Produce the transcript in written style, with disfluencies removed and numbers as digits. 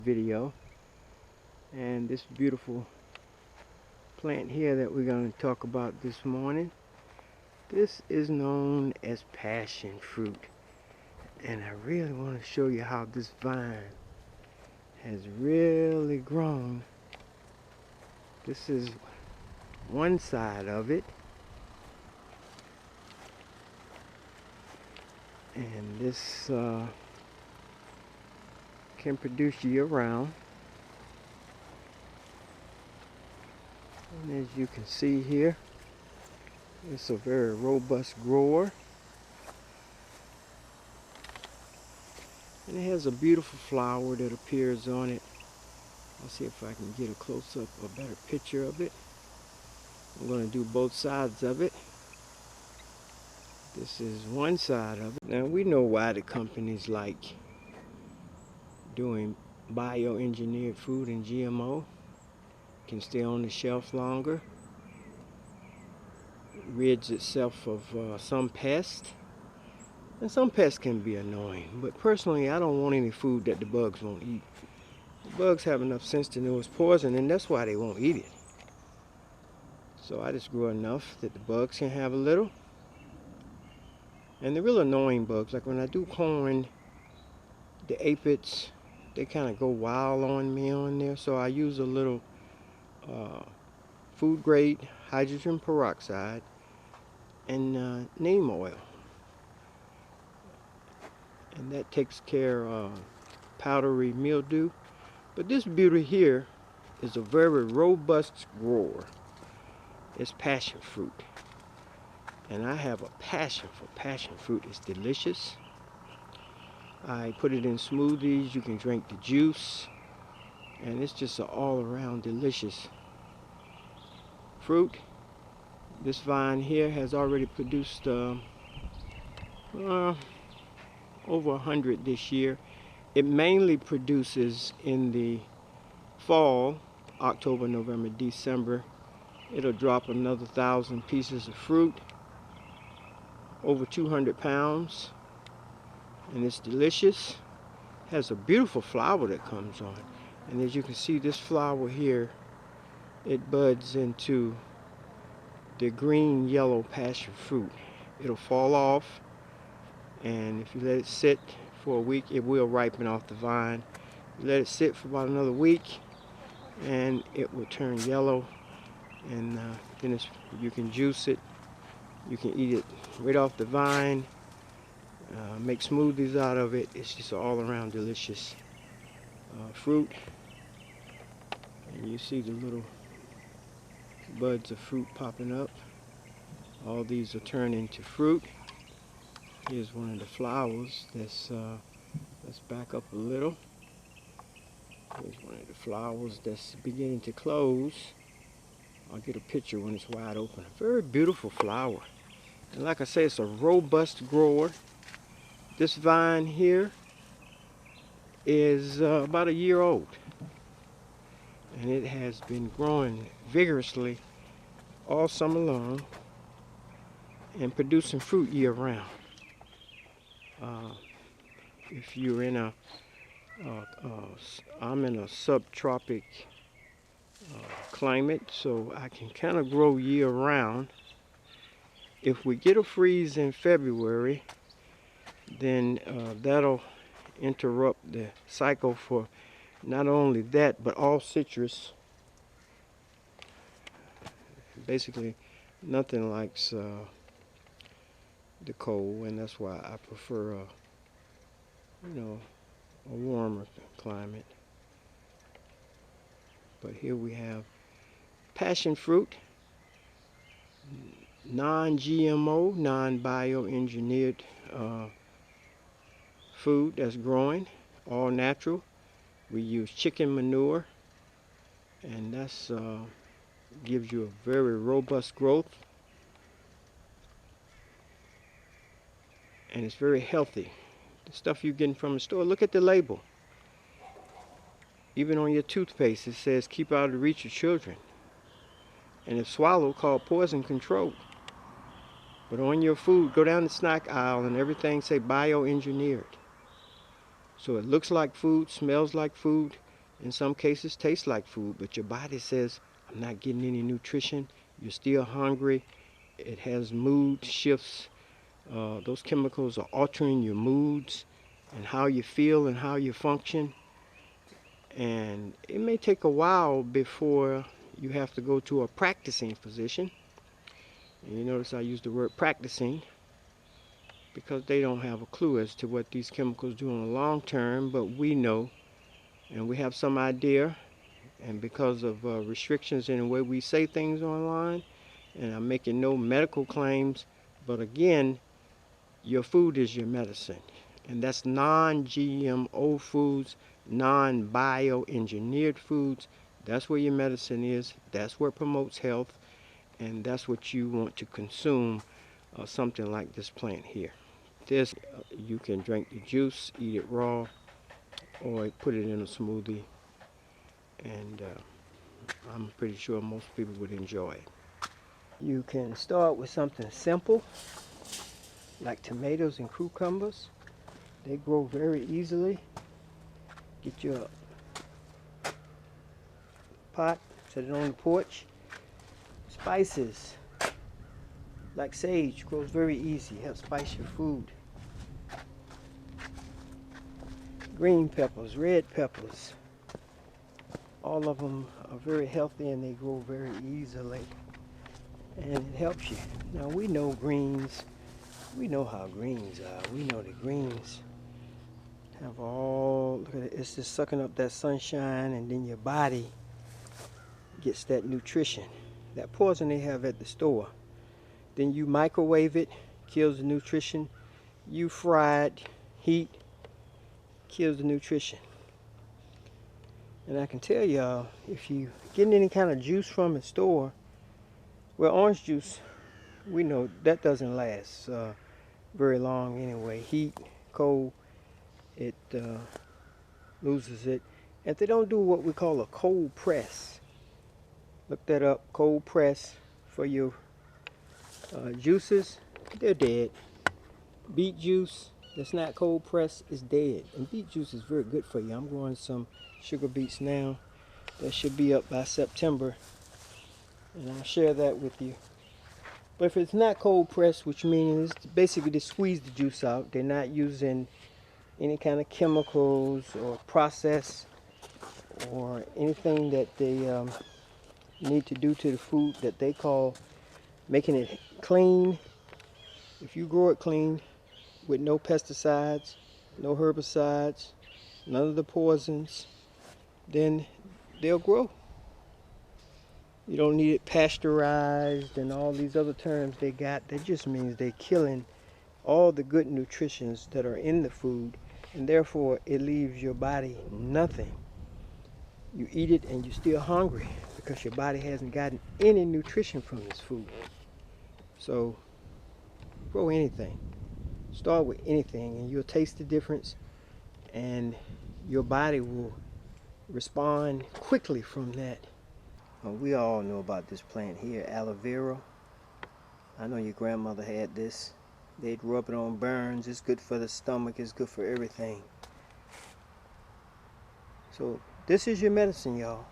video. And this beautiful plant here that we're going to talk about this morning, this is known as passion fruit. And I really want to show you how this vine has really grown. This is one side of it. And this can produce year-round. And as you can see here, it's a very robust grower. And it has a beautiful flower that appears on it. I'll see if I can get a close-up, a better picture of it. I'm going to do both sides of it. This is one side of it. Now we know why the companies like doing bioengineered food and GMO. Can stay on the shelf longer, rids itself of some pests, and some pests can be annoying, but personally I don't want any food that the bugs won't eat. The bugs have enough sense to know it's poison, and that's why they won't eat it. So I just grow enough that the bugs can have a little. And the real annoying bugs, like when I do corn, the aphids, they kind of go wild on me on there, so I use a little food grade hydrogen peroxide and neem oil, and that takes care of powdery mildew. But this beauty here is a very robust grower. It's passion fruit, and I have a passion for passion fruit. It's delicious. I put it in smoothies. You can drink the juice, and it's just an all-around delicious fruit. This vine here has already produced over 100 this year. It mainly produces in the fall, October, November, December. It'll drop another 1,000 pieces of fruit, over 200 pounds, and it's delicious. Has a beautiful flower that comes on, and as you can see, this flower here, it buds into the green yellow passion fruit. It'll fall off, and if you let it sit for a week, it will ripen off the vine. You let it sit for about another week and it will turn yellow, and then you can juice it. You can eat it right off the vine, make smoothies out of it. It's just an all-around delicious fruit. And you see the little buds of fruit popping up. All these will turn into fruit. Here's one of the flowers that's let's back up a little. Here's one of the flowers that's beginning to close. I'll get a picture when it's wide open. A very beautiful flower. And like I say, it's a robust grower. This vine here is about a year old, and it has been growing vigorously all summer long and producing fruit year round. If you're in I'm in a subtropic climate, so I can kind of grow year round. If we get a freeze in February, then that'll interrupt the cycle for not only that, but all citrus. Basically, nothing likes the cold, and that's why I prefer a warmer climate. But here we have passion fruit, non-GMO, non-bioengineered food that's growing, all natural. We use chicken manure, and that's gives you a very robust growth, and it's very healthy. The stuff you're getting from the store, look at the label. Even on your toothpaste, it says keep out of the reach of children. And if swallowed, called poison control. But on your food, go down the snack aisle and everything say bioengineered. So it looks like food, smells like food, in some cases taste like food, but your body says, I'm not getting any nutrition. You're still hungry. It has mood shifts. Those chemicals are altering your moods and how you feel and how you function. And it may take a while before you have to go to a practicing physician. And you notice I use the word practicing because they don't have a clue as to what these chemicals do in the long term, but we know and we have some idea. And because of restrictions in the way we say things online, and I'm making no medical claims, but again, your food is your medicine. And that's non-GMO foods, non-bioengineered foods. That's where your medicine is. That's what promotes health. And that's what you want to consume, something like this plant here. This, you can drink the juice, eat it raw, or put it in a smoothie. And I'm pretty sure most people would enjoy it. You can start with something simple, like tomatoes and cucumbers. They grow very easily. Get your pot, set it on the porch. Spices, like sage, grows very easy. Helps spice your food. Green peppers, red peppers, all of them are very healthy and they grow very easily. And it helps you. Now we know greens. We know how greens are. We know the greens have all, look at it, it's just sucking up that sunshine, and then your body gets that nutrition, that poison they have at the store. Then you microwave it, kills the nutrition. You fry it, heat, kills the nutrition. And I can tell y'all, if you getting any kind of juice from the store, well, orange juice, we know that doesn't last very long anyway. Heat, cold, it loses it. If they don't do what we call a cold press, look that up, cold press for your juices, they're dead. Beet juice that's not cold pressed is dead. And beet juice is very good for you. I'm growing some sugar beets now. That should be up by September, and I'll share that with you. But if it's not cold pressed, which means basically to squeeze the juice out, they're not using any kind of chemicals or process or anything that they need to do to the food that they call making it clean. If you grow it clean with no pesticides, no herbicides, none of the poisons, then they'll grow. You don't need it pasteurized and all these other terms they got. That just means they're killing all the good nutrients that are in the food, and therefore it leaves your body nothing. You eat it and you're still hungry because your body hasn't gotten any nutrition from this food. So grow anything. Start with anything and you'll taste the difference, and your body will respond quickly from that. We all know about this plant here, aloe vera. I know your grandmother had this. They'd rub it on burns. It's good for the stomach. It's good for everything. So this is your medicine, y'all.